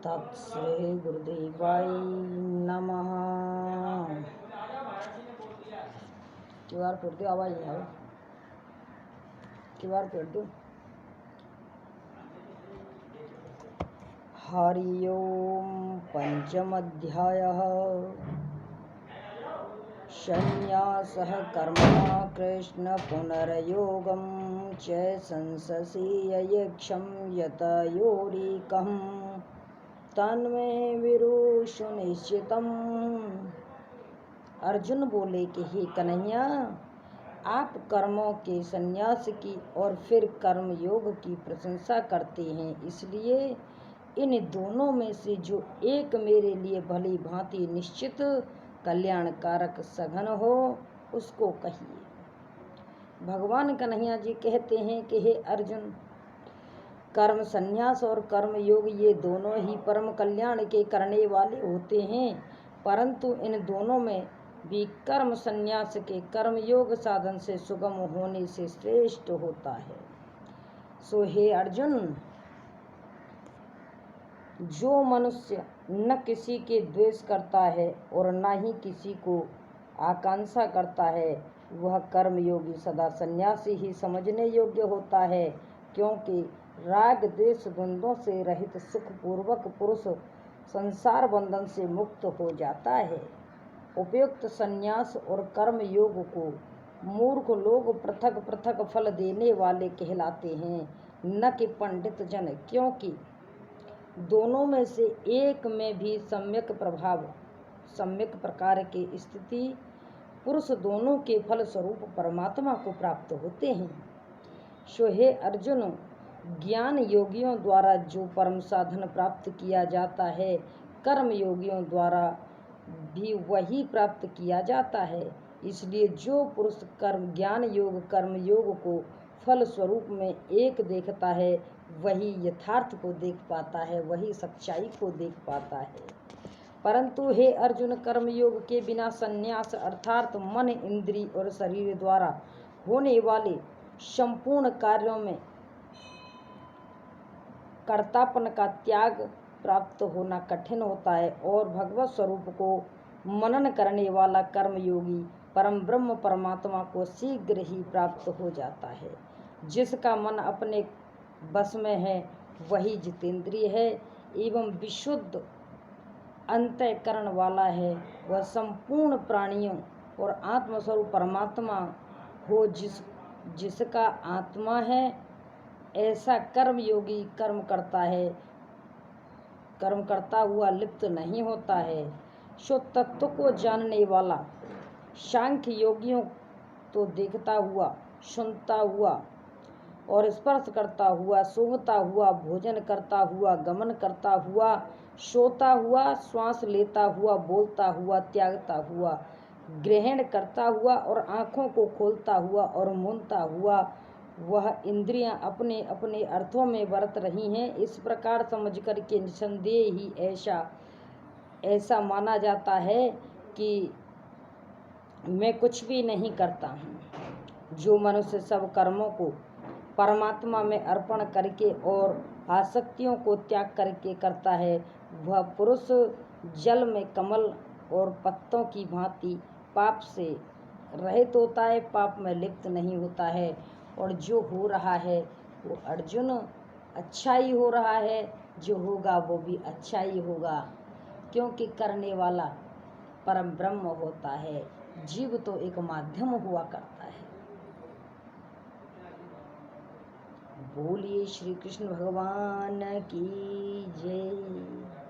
तत्श्री गुरुदेवाय नमः। QR code दो, आवाज नहीं आओ। क्यूआर कोड दो। हरि ओम। पंचमध्यायः। संन्यासः कर्मणा कृष्ण पुनर्योगं च संससि ययक्षं यतयोरेकम् तन्मे विरुषु निश्चितम्। अर्जुन बोले कि हे कन्हैया, आप कर्मों के संन्यास की और फिर कर्म योग की प्रशंसा करते हैं, इसलिए इन दोनों में से जो एक मेरे लिए भली भांति निश्चित कल्याणकारक सघन हो उसको कहिए। भगवान कन्हैया जी कहते हैं कि हे अर्जुन, कर्म संन्यास और कर्म योग ये दोनों ही परम कल्याण के करने वाले होते हैं, परंतु इन दोनों में भी कर्म संन्यास के कर्म योग साधन से सुगम होने से श्रेष्ठ होता है। सो हे अर्जुन, जो मनुष्य न किसी के द्वेष करता है और न ही किसी को आकांक्षा करता है, वह कर्म योगी सदा सन्यासी ही समझने योग्य होता है, क्योंकि राग द्वेष द्वंद्वों से रहित सुख पूर्वक पुरुष संसार बंधन से मुक्त हो जाता है। उपयुक्त संन्यास और कर्म योग को मूर्ख लोग पृथक पृथक फल देने वाले कहलाते हैं, न कि पंडित जन, क्योंकि दोनों में से एक में भी सम्यक प्रकार की स्थिति पुरुष दोनों के फल स्वरूप परमात्मा को प्राप्त होते हैं। सो हे अर्जुन, ज्ञान योगियों द्वारा जो परम साधन प्राप्त किया जाता है, कर्म योगियों द्वारा भी वही प्राप्त किया जाता है। इसलिए जो पुरुष ज्ञान योग कर्म योग को फल स्वरूप में एक देखता है, वही यथार्थ को देख पाता है, वही सच्चाई को देख पाता है। परंतु हे अर्जुन, कर्म योग के बिना संन्यास अर्थात मन इंद्रिय और शरीर द्वारा होने वाले संपूर्ण कार्यों में कर्तापन का त्याग प्राप्त होना कठिन होता है, और भगवत स्वरूप को मनन करने वाला कर्म योगी परम ब्रह्म परमात्मा को शीघ्र ही प्राप्त हो जाता है। जिसका मन अपने बस में है वही जितेंद्रिय है एवं विशुद्ध अंतःकरण वाला है, वह संपूर्ण प्राणियों और आत्मस्वरूप परमात्मा हो जिसका आत्मा है। ऐसा कर्म योगी कर्म करता हुआ लिप्त नहीं होता है। सो तत्व को जानने वाला सांख्य योगियों तो देखता हुआ, सुनता हुआ और स्पर्श करता हुआ, सूंघता हुआ, भोजन करता हुआ, गमन करता हुआ, सोता हुआ, श्वास लेता हुआ, बोलता हुआ, त्यागता हुआ, ग्रहण करता हुआ और आँखों को खोलता हुआ और मूंदता हुआ, वह इंद्रियां अपने अपने अर्थों में बरत रही हैं, इस प्रकार समझकर के निसंदेह ही ऐसा माना जाता है कि मैं कुछ भी नहीं करता हूँ। जो मनुष्य सब कर्मों को परमात्मा में अर्पण करके और आसक्तियों को त्याग करके करता है, वह पुरुष जल में कमल और पत्तों की भांति पाप से रहित होता है, पाप में लिप्त नहीं होता है। और जो हो रहा है वो अर्जुन अच्छा ही हो रहा है, जो होगा वो भी अच्छा ही होगा, क्योंकि करने वाला परम ब्रह्म होता है, जीव तो एक माध्यम हुआ करता है। बोलिए श्री कृष्ण भगवान की जय।